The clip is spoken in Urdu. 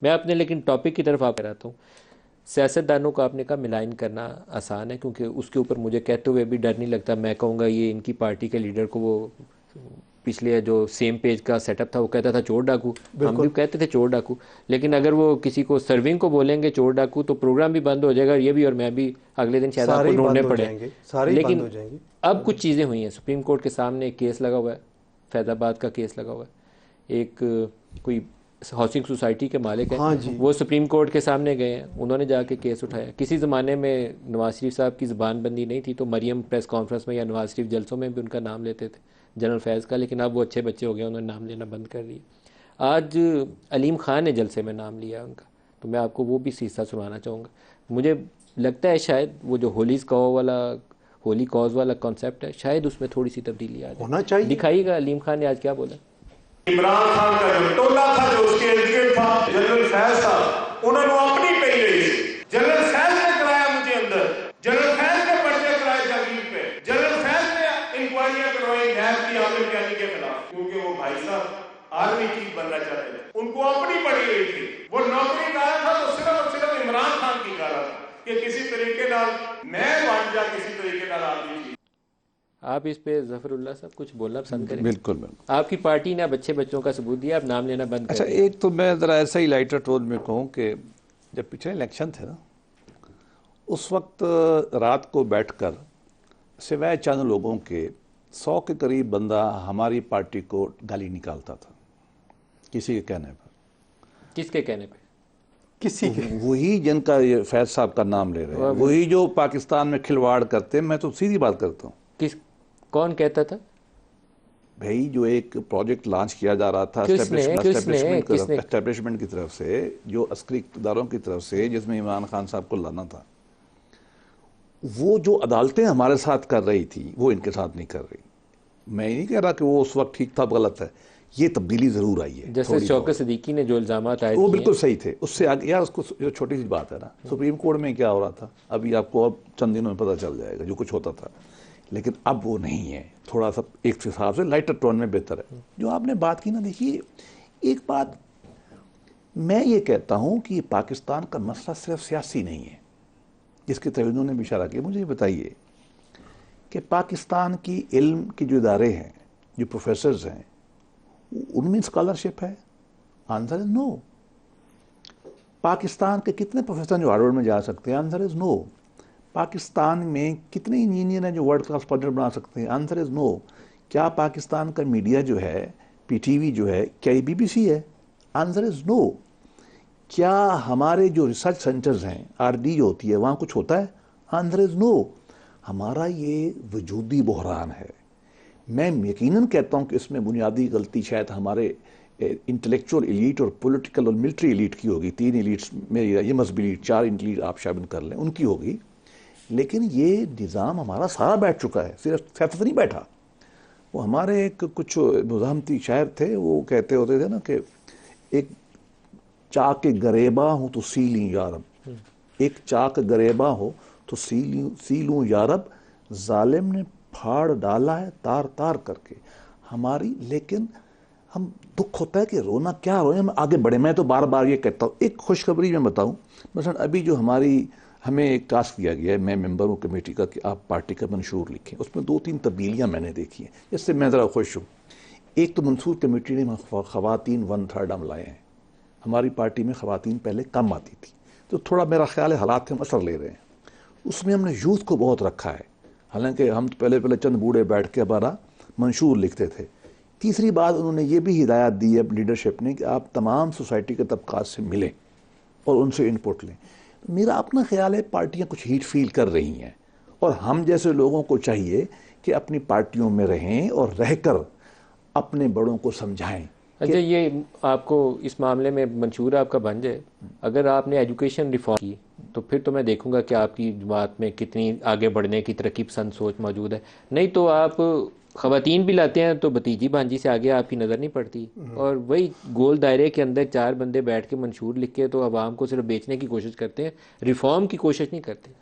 میں اپنے لیکن ٹاپک کی طرف آپ رہتا ہوں. سیاستدانوں کو آپ نے کہا ملائن کرنا آسان ہے کیونکہ اس کے اوپر مجھے کہتے ہوئے بھی ڈر نہیں لگتا. میں کہوں گا یہ ان کی پارٹی کے لیڈر کو وہ پچھلے جو سیم پیج کا سیٹ اپ تھا وہ کہتا تھا چور ڈاکو. ہم بالکل بھی کہتے تھے چور ڈاکو. لیکن اگر وہ کسی کو سرونگ کو بولیں گے چور ڈاکو تو پروگرام بھی بند ہو جائے گا. یہ بھی اور میں بھی اگلے دن شاید آپ سارے کو ہی ڈھونڈنے بند ہو پڑے. جائیں گے، سارے ہی بند لیکن ہو جائیں گے۔ اب کچھ چیزیں ہوئی ہیں. سپریم کورٹ کے سامنے ایک کیس لگا ہوا ہے، فیض آباد کا کیس لگا ہوا ہے. ایک کوئی ہاؤسنگ سوسائٹی کے مالک ہیں، ہاں جی، وہ سپریم کورٹ کے سامنے گئے ہیں. انہوں نے جا کے کیس اٹھایا. کسی زمانے میں نواز شریف صاحب کی زبان بندی نہیں تھی تو مریم پریس کانفرنس میں یا نواز شریف جلسوں میں بھی ان کا نام لیتے تھے، جنرل فیض کا. لیکن اب وہ اچھے بچے ہو گئے، انہوں نے نام لینا بند کر دیا. آج علیم خان نے جلسے میں نام لیا ان کا، تو میں آپ کو وہ بھی حصہ سنانا چاہوں گا. مجھے لگتا ہے شاید وہ جو ہولی کاز والا کانسیپٹ ہے، شاید اس میں تھوڑی سی تبدیلی آ ہونا جائے. چاہیے۔ دکھائیے گا علیم خان نے آج کیا بولا. عمران خان کا جو ٹولہ تھا جو اس کے ارد گرد تھا، جنرل فیض صاحب انہوں نے اپنی پہی رہی تھی. جنرل فیض نے کرایا مجھے اندر، جنرل فیض نے پرچے کرائے جاگیر پہ، جنرل فیض نے انکوائریاں کروائی نیب کی عامر کیانی کے خلاف، کیونکہ وہ بھائی صاحب آرمی چیف بننا چاہتے تھے. ان کو اپنی پڑی رہی تھی. وہ نوکری لایا تھا تو صرف اور صرف عمران خان کی کارا تھا کہ کسی طریقے نال میں بن جا، کسی طریقے نال آدمی چیز. آپ اس پہ ظفر اللہ صاحب کچھ بولنا پسند کریں؟ بالکل بالکل۔ آپ کی پارٹی نے اب اچھے بچوں کا ثبوت دیا، اب نام لینا بند کر اچھا، دیا. ایک تو میں ذرا ایسا ہی لائٹر ٹون میں کہوں کہ جب پچھلے الیکشن تھے نا، اس وقت رات کو بیٹھ کر سوائے چند لوگوں کے 100 کے قریب بندہ ہماری پارٹی کو گالی نکالتا تھا کسی کے کہنے پر. کس کے کہنے پہ؟ کسی کے وہی جن کا یہ فیض صاحب کا نام لے رہے ہیں، وہی جو پاکستان میں کھلواڑ کرتے ہیں. میں تو سیدھی بات کرتا ہوں، کون کہتا تھا؟ بھائی جو ایک پروجیکٹ لانچ کیا جا رہا تھا کس نے اسٹیبلشمنٹ کی طرف سے، جو عسکری اقتداروں کی طرف سے، جس میں عمران خان صاحب کو لانا تھا، وہ جو عدالتیں ہمارے ساتھ کر رہی تھی وہ ان کے ساتھ نہیں کر رہی. میں نہیں کہہ رہا کہ وہ اس وقت ٹھیک تھا، غلط ہے. یہ تبدیلی ضرور آئی ہے. جیسے شوکت صدیقی نے جو الزامات عائد وہ کیے بالکل صحیح تھے. اس سے آگے یار اس کو جو چھوٹی سی بات ہے نا، سپریم کورٹ میں کیا ہو رہا تھا ابھی آپ کو اب چند دنوں میں پتہ چل جائے گا جو کچھ ہوتا تھا. لیکن اب وہ نہیں ہے. تھوڑا سا ایک حساب سے لائٹر ٹون میں بہتر ہے. جو آپ نے بات کی نا، دیکھیے ایک بات میں یہ کہتا ہوں کہ پاکستان کا مسئلہ صرف سیاسی نہیں ہے، جس کی طرف انہوں نے بھی اشارہ کیا. مجھے یہ بتائیے کہ پاکستان کی علم کے جو ادارے ہیں، جو پروفیسرز ہیں، ان میں اسکالرشپ ہے؟ آنسر از نو. پاکستان کے کتنے پروفیسر جو ہارورڈ میں جا سکتے ہیں؟ آنسر از نو. پاکستان میں کتنے انجینئر ہیں جو ورلڈ کلاس پروجیکٹ بنا سکتے ہیں؟ آنسر از نو. کیا پاکستان کا میڈیا جو ہے، پی ٹی وی جو ہے، کیا یہ بی بی سی ہے؟ آنسر از نو. کیا ہمارے جو ریسرچ سینٹرز ہیں، آر ڈی جو ہوتی ہے، وہاں کچھ ہوتا ہے؟ آنسر از نو. ہمارا یہ وجودی بحران ہے. میں یقیناً کہتا ہوں کہ اس میں بنیادی غلطی شاید ہمارے انٹلیکچوئل ایلیٹ اور پولیٹیکل اور ملٹری ایلیٹ کی ہوگی. 3 ایلیٹس میں، یہ مذہبی ایلیٹ، 4 ایلیٹ آپ شامل کر لیں، ان کی ہوگی. لیکن یہ نظام ہمارا سارا بیٹھ چکا ہے، صرف سیاست نہیں بیٹھا. وہ ہمارے ایک کچھ مزاحمتی شاعر تھے، وہ کہتے ہوتے تھے نا کہ ایک چاک گریباں ہوں تو سی لیں یارب، ایک چاک گریباں ہو تو سی لوں یارب، ظالم نے پھاڑ ڈالا ہے تار تار کر کے ہماری. لیکن ہم دکھ ہوتا ہے کہ رونا کیا روئیں، ہم آگے بڑھیں. میں تو بار بار یہ کہتا ہوں. ایک خوشخبری میں بتاؤں، مثلا ابھی جو ہمیں ایک ٹاسک دیا گیا ہے، میں ممبر ہوں کمیٹی کا، کہ آپ پارٹی کا منشور لکھیں. اس میں 2-3 تبدیلیاں میں نے دیکھی ہیں جس سے میں ذرا خوش ہوں. ایک تو منصور کمیٹی نے خواتین 1/3 ہم لائے ہیں. ہماری پارٹی میں خواتین پہلے کم آتی تھی، تو تھوڑا میرا خیال ہے حالات کے ہم اثر لے رہے ہیں. اس میں ہم نے یوتھ کو بہت رکھا ہے، حالانکہ ہم پہلے چند بوڑھے بیٹھ کے ہمارا منشور لکھتے تھے. تیسری بات، انہوں نے یہ بھی ہدایت دی ہے لیڈرشپ نے کہ آپ تمام سوسائٹی کے طبقات سے ملیں اور ان سے انپٹ لیں. میرا اپنا خیال ہے پارٹیاں کچھ ہیٹ فیل کر رہی ہیں، اور ہم جیسے لوگوں کو چاہیے کہ اپنی پارٹیوں میں رہیں اور رہ کر اپنے بڑوں کو سمجھائیں. اچھا، یہ آپ کو اس معاملے میں منشور آپ کا بن جائے، اگر آپ نے ایجوکیشن ریفارم کی تو پھر تو میں دیکھوں گا کہ آپ کی جماعت میں کتنی آگے بڑھنے کی ترقی پسند سوچ موجود ہے. نہیں تو آپ خواتین بھی لاتے ہیں تو بھتیجی بھانجی سے آگے آپ کی نظر نہیں پڑتی، اور وہی گول دائرے کے اندر 4 بندے بیٹھ کے منشور لکھ کے تو عوام کو صرف بیچنے کی کوشش کرتے ہیں، ریفارم کی کوشش نہیں کرتے.